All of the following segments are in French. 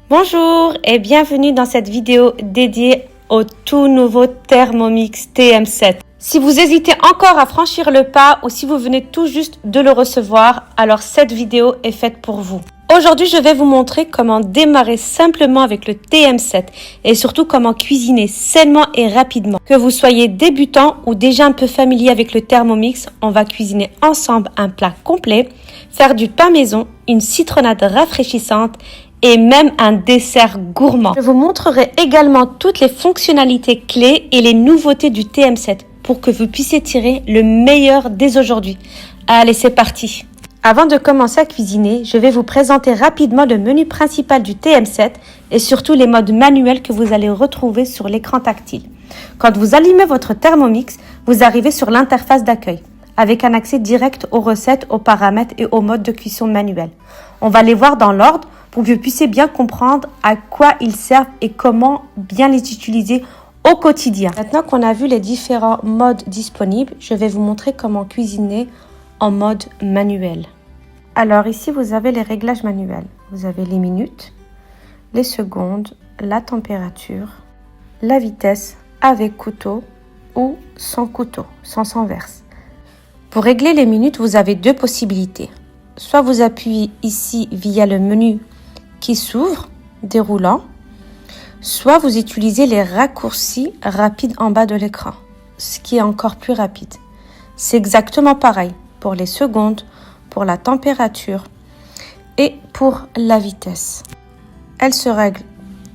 Bonjour et bienvenue dans cette vidéo dédiée au tout nouveau Thermomix TM7. Si vous hésitez encore à franchir le pas ou si vous venez tout juste de le recevoir, alors cette vidéo est faite pour vous. Aujourd'hui, je vais vous montrer comment démarrer simplement avec le TM7 et surtout comment cuisiner sainement et rapidement. Que vous soyez débutant ou déjà un peu familier avec le Thermomix, on va cuisiner ensemble un plat complet, faire du pain maison, une citronnade rafraîchissante et même un dessert gourmand. Je vous montrerai également toutes les fonctionnalités clés et les nouveautés du TM7 pour que vous puissiez tirer le meilleur dès aujourd'hui. Allez, c'est parti! Avant de commencer à cuisiner, je vais vous présenter rapidement le menu principal du TM7 et surtout les modes manuels que vous allez retrouver sur l'écran tactile. Quand vous allumez votre Thermomix, vous arrivez sur l'interface d'accueil avec un accès direct aux recettes, aux paramètres et aux modes de cuisson manuels. On va les voir dans l'ordre pour que vous puissiez bien comprendre à quoi ils servent et comment bien les utiliser au quotidien. Maintenant qu'on a vu les différents modes disponibles, je vais vous montrer comment cuisiner en mode manuel. Alors ici, vous avez les réglages manuels. Vous avez les minutes, les secondes, la température, la vitesse avec couteau ou sans couteau, sans verse. Pour régler les minutes, vous avez deux possibilités. Soit vous appuyez ici via le menu qui s'ouvre, déroulant, soit vous utilisez les raccourcis rapides en bas de l'écran, ce qui est encore plus rapide. C'est exactement pareil pour les secondes, pour la température et pour la vitesse. Elle se règle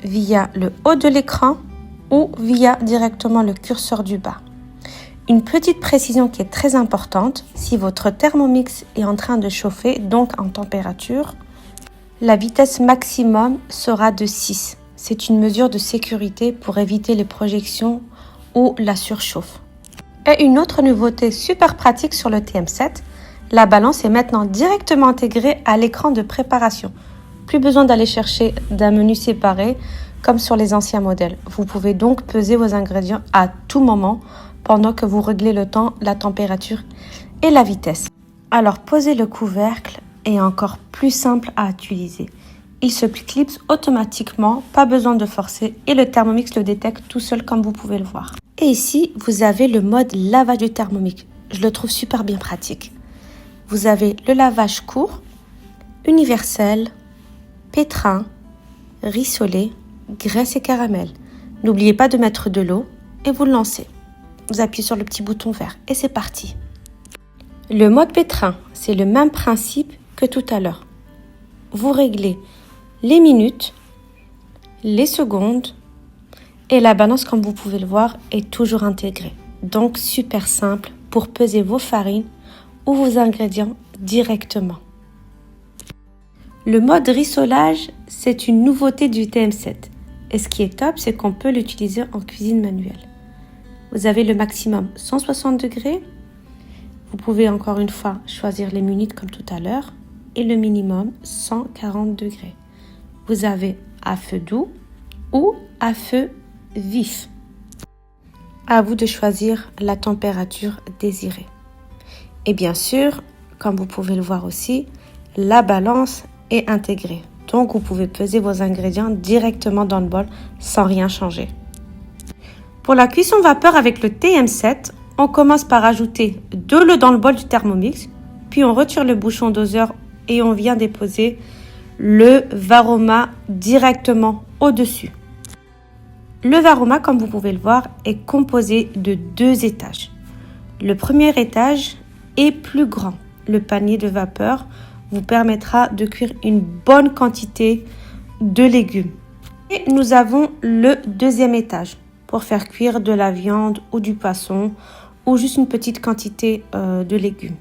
via le haut de l'écran ou via directement le curseur du bas. Une petite précision qui est très importante, si votre Thermomix est en train de chauffer, donc en température, la vitesse maximum sera de 6. C'est une mesure de sécurité pour éviter les projections ou la surchauffe. Et une autre nouveauté super pratique sur le TM7, la balance est maintenant directement intégrée à l'écran de préparation. Plus besoin d'aller chercher d'un menu séparé comme sur les anciens modèles. Vous pouvez donc peser vos ingrédients à tout moment pendant que vous réglez le temps, la température et la vitesse. Alors poser le couvercle est encore plus simple à utiliser. Il se clipse automatiquement, pas besoin de forcer et le Thermomix le détecte tout seul comme vous pouvez le voir. Et ici, vous avez le mode lavage du Thermomix. Je le trouve super bien pratique. Vous avez le lavage court, universel, pétrin, rissolé, graisse et caramel. N'oubliez pas de mettre de l'eau et vous le lancez. Vous appuyez sur le petit bouton vert et c'est parti. Le mode pétrin, c'est le même principe que tout à l'heure. Vous réglez les minutes, les secondes et la balance, comme vous pouvez le voir, est toujours intégrée. Donc super simple pour peser vos farines ou vos ingrédients directement. Le mode rissolage, c'est une nouveauté du TM7. Et ce qui est top, c'est qu'on peut l'utiliser en cuisine manuelle. Vous avez le maximum 160 degrés. Vous pouvez encore une fois choisir les minutes comme tout à l'heure. Et le minimum 140 degrés. Vous avez à feu doux ou à feu vif. À vous de choisir la température désirée. Et bien sûr, comme vous pouvez le voir aussi, la balance est intégrée. Donc, vous pouvez peser vos ingrédients directement dans le bol sans rien changer. Pour la cuisson vapeur avec le TM7, on commence par ajouter de l'eau dans le bol du Thermomix, puis on retire le bouchon doseur et on vient déposer le Varoma directement au-dessus. Le Varoma, comme vous pouvez le voir, est composé de 2 étages. Le premier étage est plus grand. Le panier de vapeur vous permettra de cuire une bonne quantité de légumes. Et nous avons le deuxième étage pour faire cuire de la viande ou du poisson ou juste une petite quantité de légumes.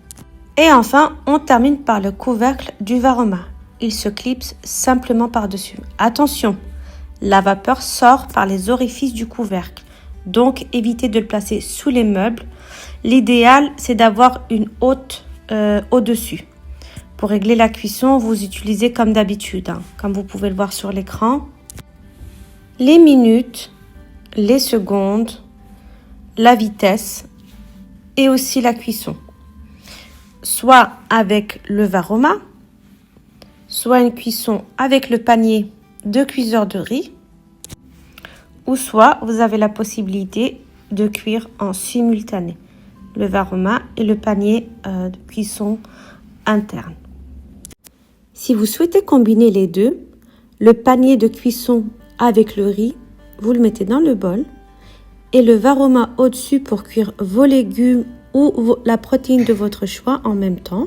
Et enfin, on termine par le couvercle du Varoma. Il se clipse simplement par-dessus. Attention, la vapeur sort par les orifices du couvercle. Donc, évitez de le placer sous les meubles. L'idéal, c'est d'avoir une hotte au-dessus. Pour régler la cuisson, vous utilisez comme d'habitude, comme vous pouvez le voir sur l'écran, les minutes, les secondes, la vitesse et aussi la cuisson. Soit avec le Varoma, soit une cuisson avec le panier 2 cuiseurs de riz, ou soit vous avez la possibilité de cuire en simultané le varoma et le panier de cuisson interne. Si vous souhaitez combiner les deux, le panier de cuisson avec le riz, vous le mettez dans le bol et le varoma au-dessus pour cuire vos légumes ou la protéine de votre choix en même temps.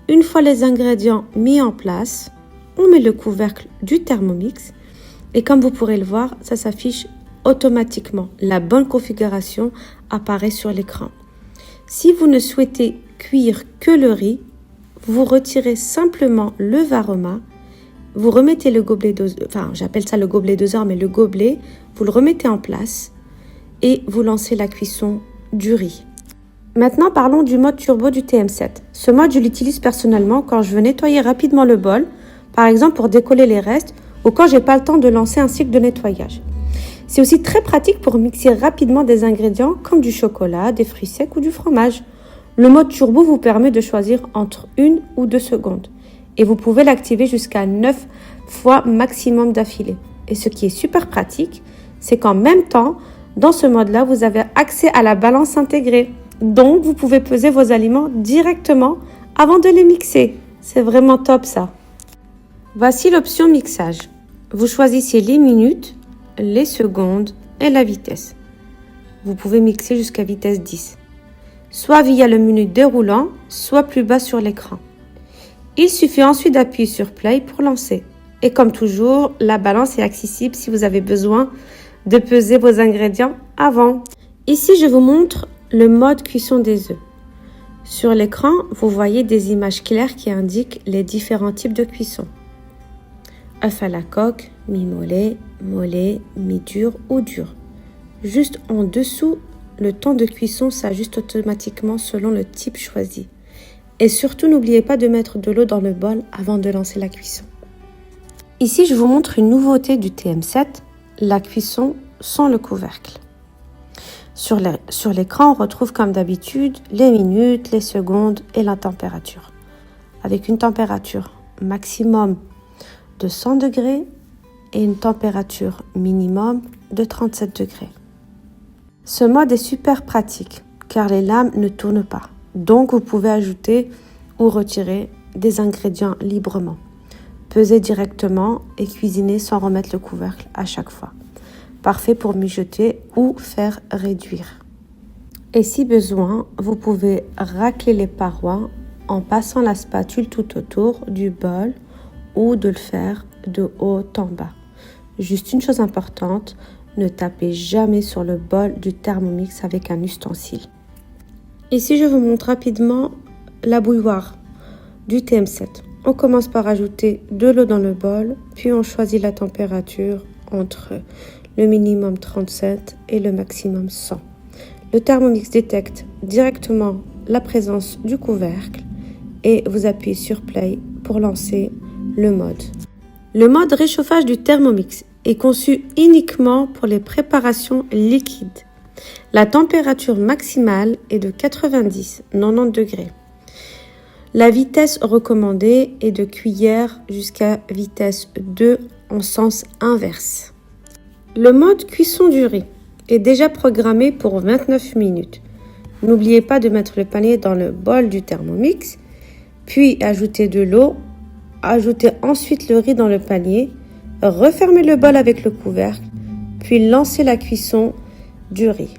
Une fois les ingrédients mis en place, on met le couvercle du Thermomix et comme vous pourrez le voir, ça s'affiche automatiquement. La bonne configuration apparaît sur l'écran. Si vous ne souhaitez cuire que le riz, vous retirez simplement le varoma, vous remettez le gobelet doseur, enfin j'appelle ça le gobelet doseur, mais le gobelet, vous le remettez en place et vous lancez la cuisson du riz. Maintenant parlons du mode turbo du TM7. Ce mode je l'utilise personnellement quand je veux nettoyer rapidement le bol, par exemple pour décoller les restes ou quand j'ai pas le temps de lancer un cycle de nettoyage. C'est aussi très pratique pour mixer rapidement des ingrédients comme du chocolat, des fruits secs ou du fromage. Le mode turbo vous permet de choisir entre 1 ou 2 secondes et vous pouvez l'activer jusqu'à 9 fois maximum d'affilée. Et ce qui est super pratique, c'est qu'en même temps, dans ce mode-là, vous avez accès à la balance intégrée. Donc, vous pouvez peser vos aliments directement avant de les mixer. C'est vraiment top ça. Voici l'option mixage. Vous choisissez les minutes, les secondes et la vitesse. Vous pouvez mixer jusqu'à vitesse 10, soit via le menu déroulant, soit plus bas sur l'écran. Il suffit ensuite d'appuyer sur Play pour lancer. Et comme toujours, la balance est accessible si vous avez besoin de peser vos ingrédients avant. Ici, je vous montre le mode cuisson des œufs. Sur l'écran, vous voyez des images claires qui indiquent les différents types de cuisson. œuf à la coque, mi-mollet, mollet, mi-dur ou dur. Juste en dessous, le temps de cuisson s'ajuste automatiquement selon le type choisi. Et surtout, n'oubliez pas de mettre de l'eau dans le bol avant de lancer la cuisson. Ici, je vous montre une nouveauté du TM7, la cuisson sans le couvercle. Sur l'écran, on retrouve comme d'habitude les minutes, les secondes et la température. Avec une température maximum de 100 degrés et une température minimum de 37 degrés. Ce mode est super pratique car les lames ne tournent pas. Donc, vous pouvez ajouter ou retirer des ingrédients librement. Peser directement et cuisiner sans remettre le couvercle à chaque fois. Parfait pour mijoter ou faire réduire. Et si besoin, vous pouvez racler les parois en passant la spatule tout autour du bol ou de le faire de haut en bas. Juste une chose importante, ne tapez jamais sur le bol du Thermomix avec un ustensile. Ici, je vous montre rapidement la bouilloire du TM7. On commence par ajouter de l'eau dans le bol, puis on choisit la température entre le minimum 37 et le maximum 100. Le Thermomix détecte directement la présence du couvercle et vous appuyez sur Play pour lancer le mode. Le mode réchauffage du Thermomix est conçu uniquement pour les préparations liquides. La température maximale est de 90-90 degrés. La vitesse recommandée est de cuillère jusqu'à vitesse 2 en sens inverse. Le mode cuisson du riz est déjà programmé pour 29 minutes. N'oubliez pas de mettre le panier dans le bol du Thermomix, puis ajouter de l'eau, ajoutez ensuite le riz dans le panier, refermez le bol avec le couvercle, puis lancez la cuisson du riz.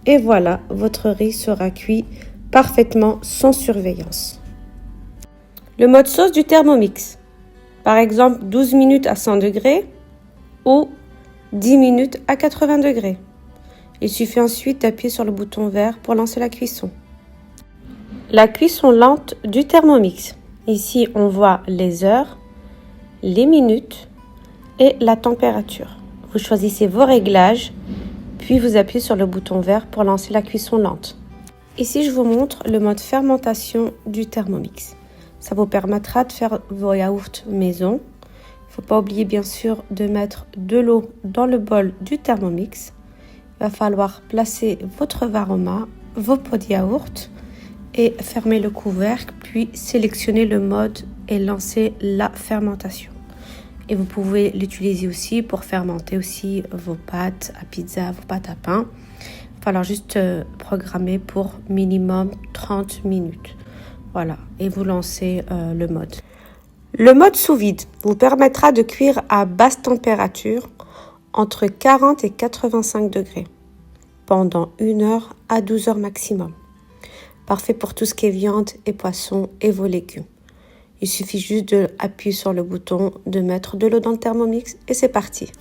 Et voilà, votre riz sera cuit parfaitement sans surveillance. Le mode sauce du Thermomix, par exemple 12 minutes à 100 degrés ou 10 minutes à 80 degrés. Il suffit ensuite d'appuyer sur le bouton vert pour lancer la cuisson. La cuisson lente du Thermomix. Ici, on voit les heures, les minutes et la température. Vous choisissez vos réglages, puis vous appuyez sur le bouton vert pour lancer la cuisson lente. Ici, je vous montre le mode fermentation du Thermomix. Ça vous permettra de faire vos yaourts maison. Il ne faut pas oublier bien sûr de mettre de l'eau dans le bol du Thermomix. Il va falloir placer votre varoma, vos pots de yaourt et fermer le couvercle, puis sélectionner le mode et lancer la fermentation. Et vous pouvez l'utiliser aussi pour fermenter aussi vos pâtes à pizza, vos pâtes à pain. Il va falloir juste programmer pour minimum 30 minutes. Voilà, et vous lancez le mode. Le mode sous vide vous permettra de cuire à basse température entre 40 et 85 degrés pendant 1 heure à 12 heures maximum. Parfait pour tout ce qui est viande et poisson et vos légumes. Il suffit juste d'appuyer sur le bouton, de mettre de l'eau dans le Thermomix et c'est parti.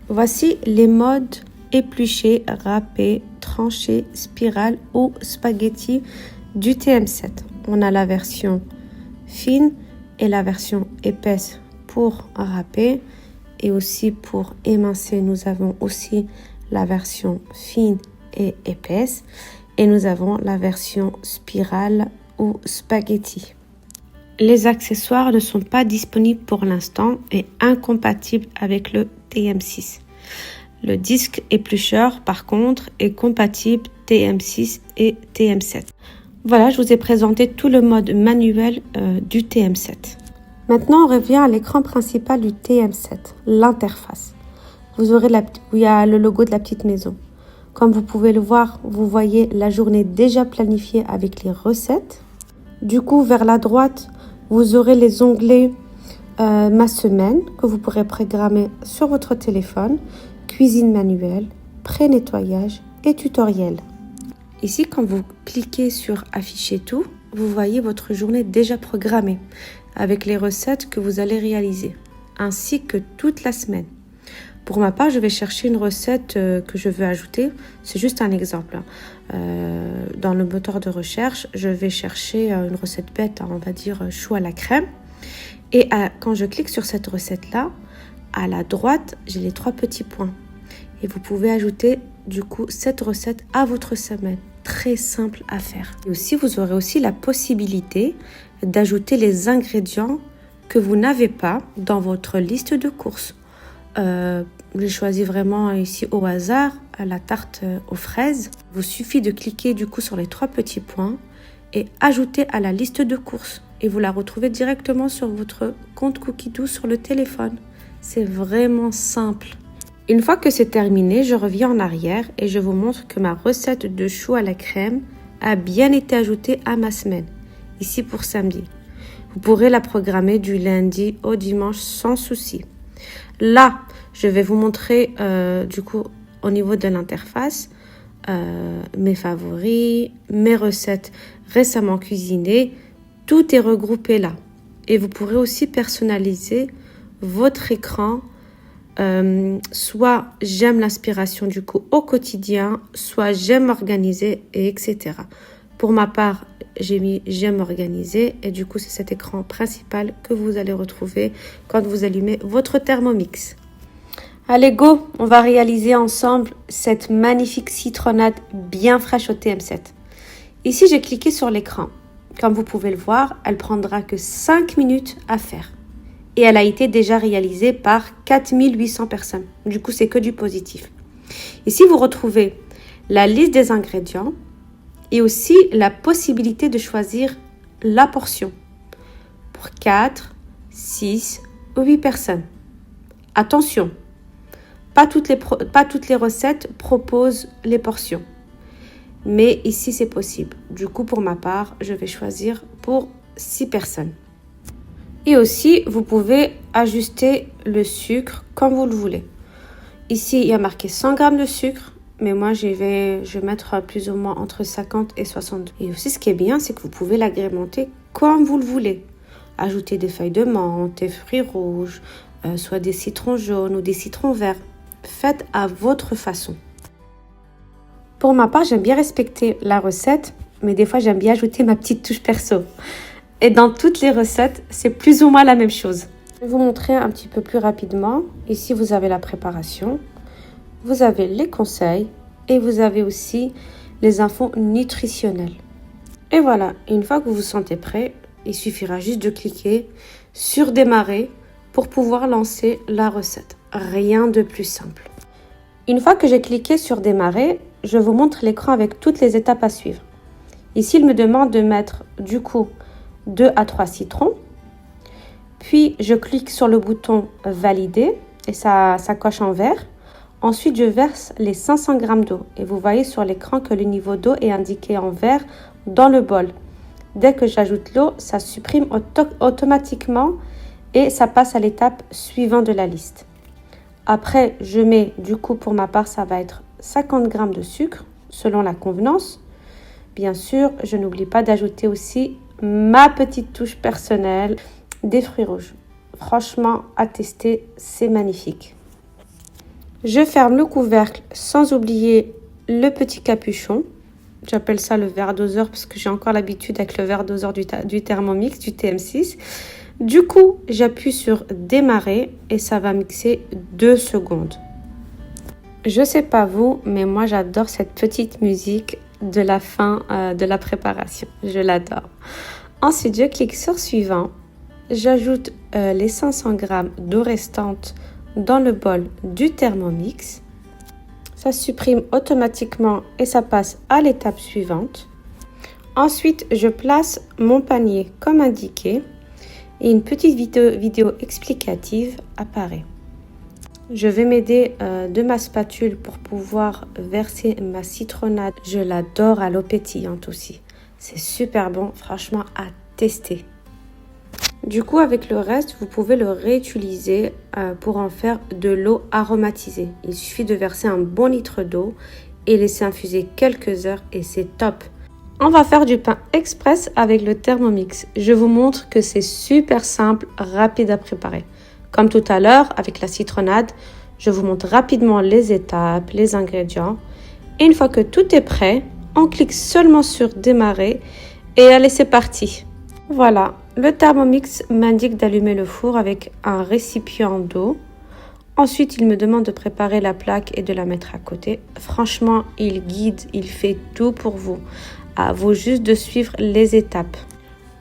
Voici les modes épluchés, râpés, tranchés, spirale ou spaghetti du TM7. On a la version fine et la version épaisse pour râper et aussi pour émincer. Nous avons aussi la version fine et épaisse et nous avons la version spirale ou spaghetti. Les accessoires ne sont pas disponibles pour l'instant et incompatibles avec le TM6. Le disque éplucheur, par contre, est compatible TM6 et TM7. Voilà, je vous ai présenté tout le mode manuel du TM7. Maintenant, on revient à l'écran principal du TM7, l'interface. Vous aurez où il y a le logo de la petite maison. Comme vous pouvez le voir, vous voyez la journée déjà planifiée avec les recettes. Du coup, vers la droite, vous aurez les onglets Ma semaine que vous pourrez programmer sur votre téléphone, cuisine manuelle, pré-nettoyage et tutoriel. Ici, quand vous cliquez sur afficher tout, vous voyez votre journée déjà programmée avec les recettes que vous allez réaliser, ainsi que toute la semaine. Pour ma part, je vais chercher une recette que je veux ajouter. C'est juste un exemple. Dans le moteur de recherche, je vais chercher une recette bête, on va dire chou à la crème. Et quand je clique sur cette recette-là, à la droite, j'ai les 3 petits points. Et vous pouvez ajouter du coup cette recette à votre semaine. Très simple à faire. Et aussi, vous aurez aussi la possibilité d'ajouter les ingrédients que vous n'avez pas dans votre liste de courses. J'ai choisi vraiment ici au hasard la tarte aux fraises. Il vous suffit de cliquer du coup sur les 3 petits points et ajouter à la liste de courses. Et vous la retrouvez directement sur votre compte Cookidoo sur le téléphone. C'est vraiment simple. Une fois que c'est terminé, je reviens en arrière et je vous montre que ma recette de chou à la crème a bien été ajoutée à ma semaine, ici pour samedi. Vous pourrez la programmer du lundi au dimanche sans souci. Là, je vais vous montrer du coup au niveau de l'interface mes favoris, mes recettes récemment cuisinées. Tout est regroupé là. Et vous pourrez aussi personnaliser votre écran. Soit j'aime l'inspiration du coup au quotidien, soit j'aime organiser, et etc. Pour ma part, j'ai mis j'aime organiser et du coup c'est cet écran principal que vous allez retrouver quand vous allumez votre Thermomix. Allez go, on va réaliser ensemble cette magnifique citronnade bien fraîche au TM7. Ici j'ai cliqué sur l'écran. Comme vous pouvez le voir, elle prendra que 5 minutes à faire. Et elle a été déjà réalisée par 4800 personnes. Du coup, c'est que du positif. Ici, vous retrouvez la liste des ingrédients et aussi la possibilité de choisir la portion pour 4, 6 ou 8 personnes. Attention, pas toutes les recettes proposent les portions. Mais ici, c'est possible. Du coup, pour ma part, je vais choisir pour 6 personnes. Et aussi, vous pouvez ajuster le sucre comme vous le voulez. Ici, il y a marqué 100 g de sucre, mais moi, je vais mettre plus ou moins entre 50 et 62. Et aussi, ce qui est bien, c'est que vous pouvez l'agrémenter comme vous le voulez. Ajouter des feuilles de menthe, des fruits rouges, soit des citrons jaunes ou des citrons verts. Faites à votre façon. Pour ma part, j'aime bien respecter la recette, mais des fois, j'aime bien ajouter ma petite touche perso. Et dans toutes les recettes, c'est plus ou moins la même chose. Je vais vous montrer un petit peu plus rapidement. Ici, vous avez la préparation, vous avez les conseils et vous avez aussi les infos nutritionnelles. Et voilà, une fois que vous vous sentez prêt, il suffira juste de cliquer sur démarrer pour pouvoir lancer la recette. Rien de plus simple. Une fois que j'ai cliqué sur démarrer, je vous montre l'écran avec toutes les étapes à suivre. Ici, il me demande de mettre du coup 2 à 3 citrons, Puis, je clique sur le bouton valider et ça coche en vert. Ensuite, je verse les 500 g d'eau et vous voyez sur l'écran que le niveau d'eau est indiqué en vert dans le bol. Dès que j'ajoute l'eau, ça supprime automatiquement et ça passe à l'étape suivante de la liste. Après, je mets, du coup, pour ma part, ça va être 50 g de sucre selon la convenance. Bien sûr, je n'oublie pas d'ajouter aussi ma petite touche personnelle, des fruits rouges. Franchement, à tester, c'est magnifique. Je ferme le couvercle sans oublier le petit capuchon. J'appelle ça le verre doseur parce que j'ai encore l'habitude avec le verre doseur du Thermomix, du TM6. Du coup, j'appuie sur démarrer et ça va mixer 2 secondes. Je sais pas vous, mais moi j'adore cette petite musique de la fin de la préparation. Je l'adore. Ensuite, je clique sur suivant. J'ajoute les 500 g d'eau restante dans le bol du Thermomix. Ça supprime automatiquement et ça passe à l'étape suivante. Ensuite, je place mon panier comme indiqué et une petite vidéo explicative apparaît. Je vais m'aider de ma spatule pour pouvoir verser ma citronnade. Je l'adore à l'eau pétillante aussi. C'est super bon, franchement à tester. Du coup, avec le reste, vous pouvez le réutiliser pour en faire de l'eau aromatisée. Il suffit de verser un bon litre d'eau et laisser infuser quelques heures et c'est top. On va faire du pain express avec le Thermomix. Je vous montre que c'est super simple, rapide à préparer. Comme tout à l'heure, avec la citronnade, je vous montre rapidement les étapes, les ingrédients. Et une fois que tout est prêt, on clique seulement sur démarrer et allez, c'est parti. Voilà, le Thermomix m'indique d'allumer le four avec un récipient d'eau. Ensuite, il me demande de préparer la plaque et de la mettre à côté. Franchement, il guide, il fait tout pour vous. À vous juste de suivre les étapes.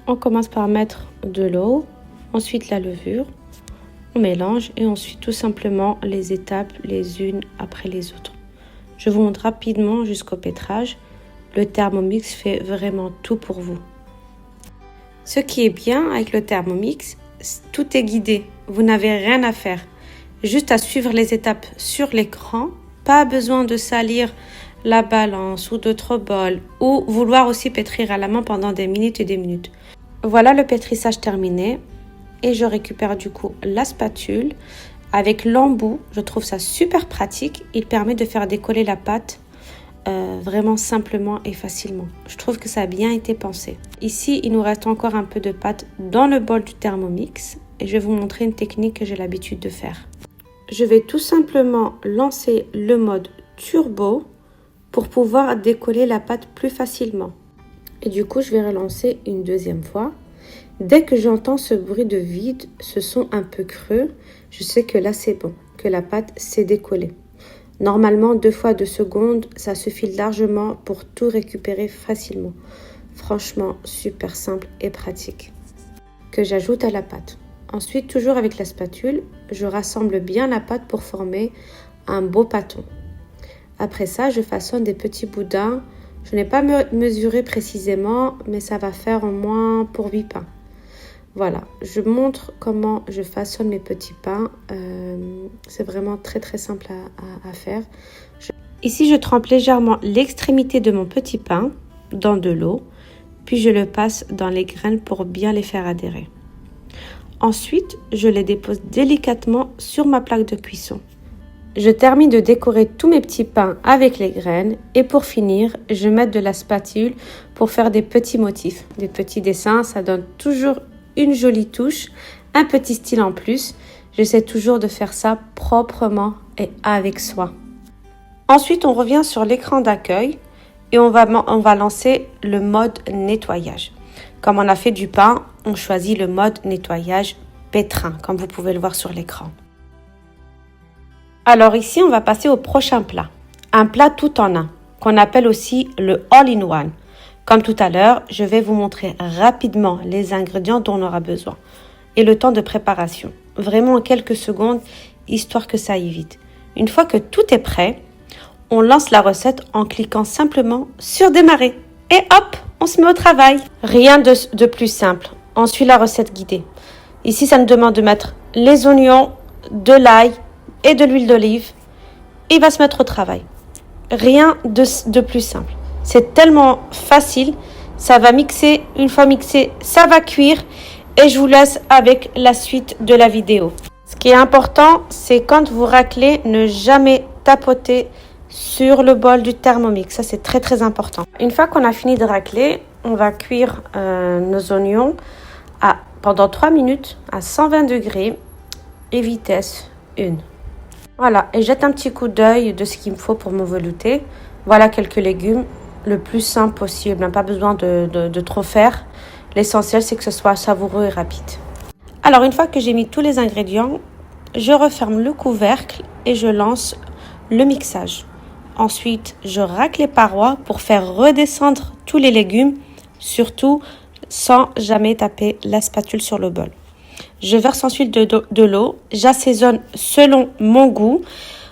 On commence par mettre de l'eau, ensuite la levure. On mélange et ensuite tout simplement les étapes les unes après les autres. Je vous montre rapidement jusqu'au pétrage. Le Thermomix fait vraiment tout pour vous. Ce qui est bien avec le Thermomix, tout est guidé. Vous n'avez rien à faire. Juste à suivre les étapes sur l'écran. Pas besoin de salir la balance ou d'autres bols ou vouloir aussi pétrir à la main pendant des minutes et des minutes. Voilà le pétrissage terminé. Et je récupère du coup la spatule avec l'embout. Je trouve ça super pratique. Il permet de faire décoller la pâte vraiment simplement et facilement. Je trouve que ça a bien été pensé. Ici, il nous reste encore un peu de pâte dans le bol du Thermomix et je vais vous montrer une technique que j'ai l'habitude de faire. Je vais tout simplement lancer le mode turbo pour pouvoir décoller la pâte plus facilement. Et du coup, je vais relancer une deuxième fois. Dès que j'entends ce bruit de vide, ce son un peu creux, je sais que là c'est bon, que la pâte s'est décollée. Normalement, 2 fois 2 secondes, ça suffit largement pour tout récupérer facilement. Franchement, super simple et pratique. Que j'ajoute à la pâte. Ensuite, toujours avec la spatule, je rassemble bien la pâte pour former un beau pâton. Après ça, je façonne des petits boudins. Je n'ai pas mesuré précisément, mais ça va faire au moins pour 8 pains. Voilà, je montre comment je façonne mes petits pains. C'est vraiment très très simple à faire. Ici, je trempe légèrement l'extrémité de mon petit pain dans de l'eau, puis je le passe dans les graines pour bien les faire adhérer. Ensuite, je les dépose délicatement sur ma plaque de cuisson. Je termine de décorer tous mes petits pains avec les graines et pour finir, je mets de la spatule pour faire des petits motifs, des petits dessins. Ça donne toujours une jolie touche, un petit style en plus. J'essaie toujours de faire ça proprement et avec soin. Ensuite, on revient sur l'écran d'accueil et on va lancer le mode nettoyage. Comme on a fait du pain, on choisit le mode nettoyage pétrin, comme vous pouvez le voir sur l'écran. Alors ici, on va passer au prochain plat. Un plat tout en un, qu'on appelle aussi le all-in-one. Comme tout à l'heure, je vais vous montrer rapidement les ingrédients dont on aura besoin et le temps de préparation. Vraiment en quelques secondes, histoire que ça aille vite. Une fois que tout est prêt, on lance la recette en cliquant simplement sur démarrer. Et hop, on se met au travail. Rien de plus simple. On suit la recette guidée. Ici, ça nous demande de mettre les oignons, de l'ail et de l'huile d'olive. Il va se mettre au travail. Rien de plus simple. C'est tellement facile. Ça va mixer. Une fois mixé, ça va cuire. Et je vous laisse avec la suite de la vidéo. Ce qui est important, c'est quand vous raclez, ne jamais tapoter sur le bol du Thermomix. Ça, c'est très, très important. Une fois qu'on a fini de racler, on va cuire nos oignons pendant 3 minutes à 120 degrés et vitesse 1. Voilà, et jette un petit coup d'œil de ce qu'il me faut pour me velouter. Voilà quelques légumes, le plus simple possible, pas besoin de trop faire. L'essentiel, c'est que ce soit savoureux et rapide. Alors, une fois que j'ai mis tous les ingrédients, je referme le couvercle et je lance le mixage. Ensuite, je racle les parois pour faire redescendre tous les légumes, surtout sans jamais taper la spatule sur le bol. Je verse ensuite de l'eau, j'assaisonne selon mon goût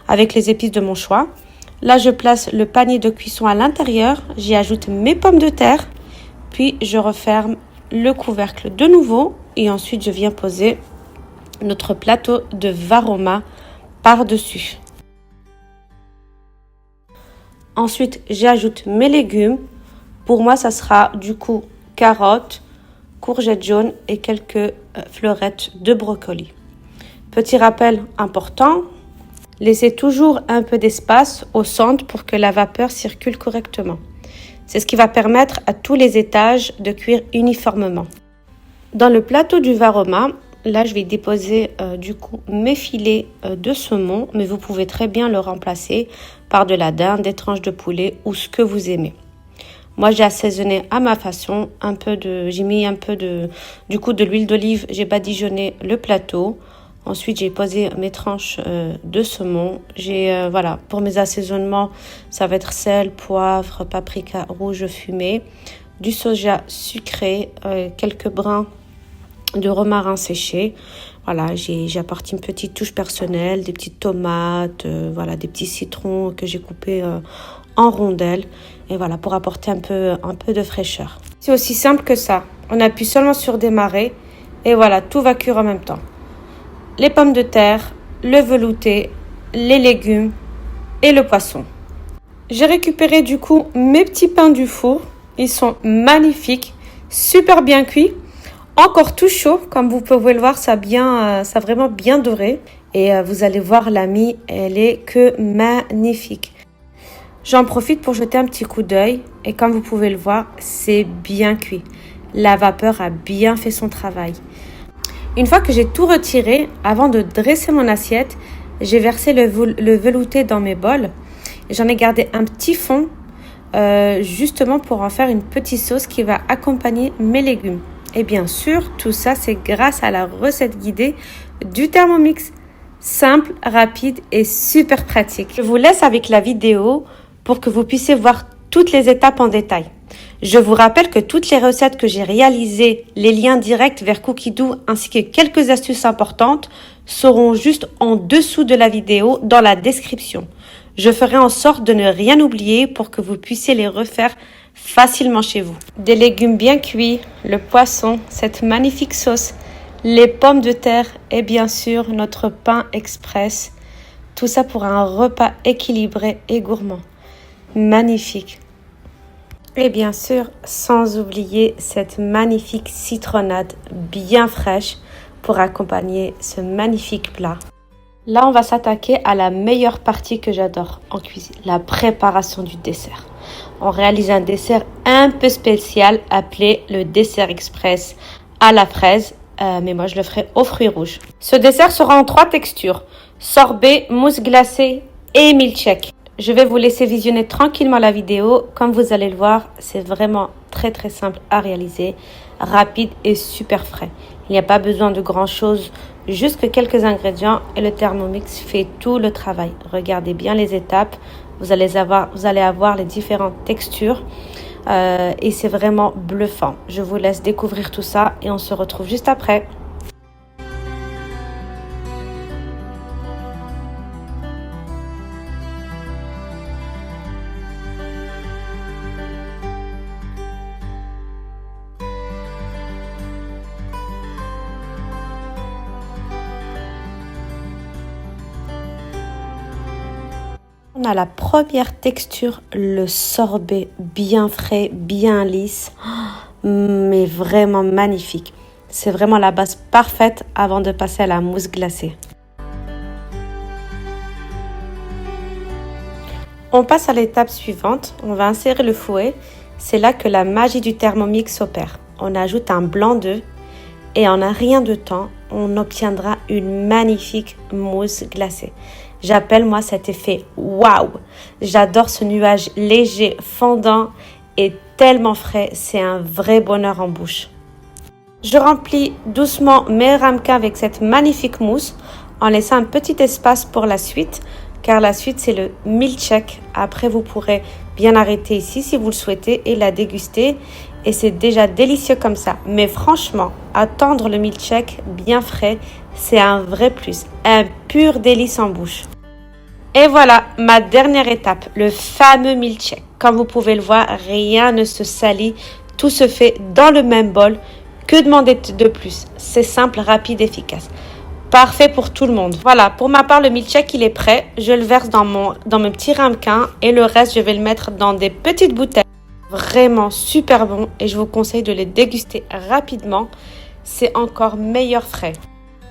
avec les épices de mon choix. Là, je place le panier de cuisson à l'intérieur, j'y ajoute mes pommes de terre, puis je referme le couvercle de nouveau et ensuite je viens poser notre plateau de Varoma par-dessus. Ensuite, j'ajoute mes légumes. Pour moi, ça sera du coup carottes, courgettes jaunes et quelques fleurettes de brocoli. Petit rappel important, laissez toujours un peu d'espace au centre pour que la vapeur circule correctement. C'est ce qui va permettre à tous les étages de cuire uniformément. Dans le plateau du Varoma, là je vais déposer du coup mes filets de saumon, mais vous pouvez très bien le remplacer par de la dinde, des tranches de poulet ou ce que vous aimez. Moi j'ai assaisonné à ma façon, j'ai mis un peu de l'huile d'olive, j'ai badigeonné le plateau. Ensuite, j'ai posé mes tranches de saumon. Voilà, pour mes assaisonnements, ça va être sel, poivre, paprika rouge fumé, du soja sucré, quelques brins de romarin séché. Voilà, j'ai apporté une petite touche personnelle, des petites tomates, voilà, des petits citrons que j'ai coupés en rondelles. Et voilà, pour apporter un peu de fraîcheur. C'est aussi simple que ça. On appuie seulement sur démarrer et voilà, tout va cuire en même temps. Les pommes de terre, le velouté, les légumes et le poisson. J'ai récupéré du coup mes petits pains du four. Ils sont magnifiques, super bien cuits, encore tout chaud. Comme vous pouvez le voir, ça a vraiment bien doré. Et vous allez voir, la mie, elle est que magnifique. J'en profite pour jeter un petit coup d'œil. Et comme vous pouvez le voir, c'est bien cuit. La vapeur a bien fait son travail. Une fois que j'ai tout retiré, avant de dresser mon assiette, j'ai versé le velouté dans mes bols. J'en ai gardé un petit fond, justement pour en faire une petite sauce qui va accompagner mes légumes. Et bien sûr, tout ça, c'est grâce à la recette guidée du Thermomix. Simple, rapide et super pratique. Je vous laisse avec la vidéo pour que vous puissiez voir toutes les étapes en détail. Je vous rappelle que toutes les recettes que j'ai réalisées, les liens directs vers Cookidoo ainsi que quelques astuces importantes seront juste en dessous de la vidéo dans la description. Je ferai en sorte de ne rien oublier pour que vous puissiez les refaire facilement chez vous. Des légumes bien cuits, le poisson, cette magnifique sauce, les pommes de terre et bien sûr notre pain express. Tout ça pour un repas équilibré et gourmand. Magnifique. Et bien sûr, sans oublier cette magnifique citronnade bien fraîche pour accompagner ce magnifique plat. Là, on va s'attaquer à la meilleure partie que j'adore en cuisine, la préparation du dessert. On réalise un dessert un peu spécial appelé le dessert express à la fraise, mais moi je le ferai aux fruits rouges. Ce dessert sera en 3 textures, sorbet, mousse glacée et milkshake. Je vais vous laisser visionner tranquillement la vidéo. Comme vous allez le voir, c'est vraiment très très simple à réaliser, rapide et super frais. Il n'y a pas besoin de grand chose, juste que quelques ingrédients et le Thermomix fait tout le travail. Regardez bien les étapes, vous allez avoir les différentes textures et c'est vraiment bluffant. Je vous laisse découvrir tout ça et on se retrouve juste après. On a la première texture, le sorbet bien frais, bien lisse, mais vraiment magnifique. C'est vraiment la base parfaite avant de passer à la mousse glacée. On passe à l'étape suivante, on va insérer le fouet. C'est là que la magie du Thermomix s'opère. On ajoute un blanc d'œuf et en un rien de temps, on obtiendra une magnifique mousse glacée. J'appelle moi cet effet waouh. J'adore ce nuage léger, fondant et tellement frais, c'est un vrai bonheur en bouche. Je remplis doucement mes ramequins avec cette magnifique mousse en laissant un petit espace pour la suite, car la suite c'est le milkshake. Après vous pourrez bien arrêter ici si vous le souhaitez et la déguster et c'est déjà délicieux comme ça. Mais franchement, attendre le milkshake bien frais, c'est un vrai plus, un pur délice en bouche. Et voilà ma dernière étape, le fameux milkshake. Comme vous pouvez le voir, rien ne se salit, tout se fait dans le même bol. Que demander de plus? C'est simple, rapide, efficace. Parfait pour tout le monde. Voilà, pour ma part, le milkshake, il est prêt. Je le verse dans mes petits ramequins et le reste, je vais le mettre dans des petites bouteilles. Vraiment super bon et je vous conseille de les déguster rapidement. C'est encore meilleur frais.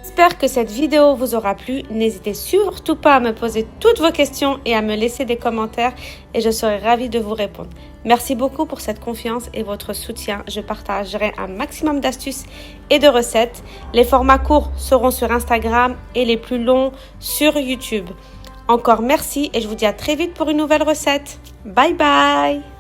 J'espère que cette vidéo vous aura plu. N'hésitez surtout pas à me poser toutes vos questions et à me laisser des commentaires et je serai ravie de vous répondre. Merci beaucoup pour cette confiance et votre soutien. Je partagerai un maximum d'astuces et de recettes. Les formats courts seront sur Instagram et les plus longs sur YouTube. Encore merci et je vous dis à très vite pour une nouvelle recette. Bye bye!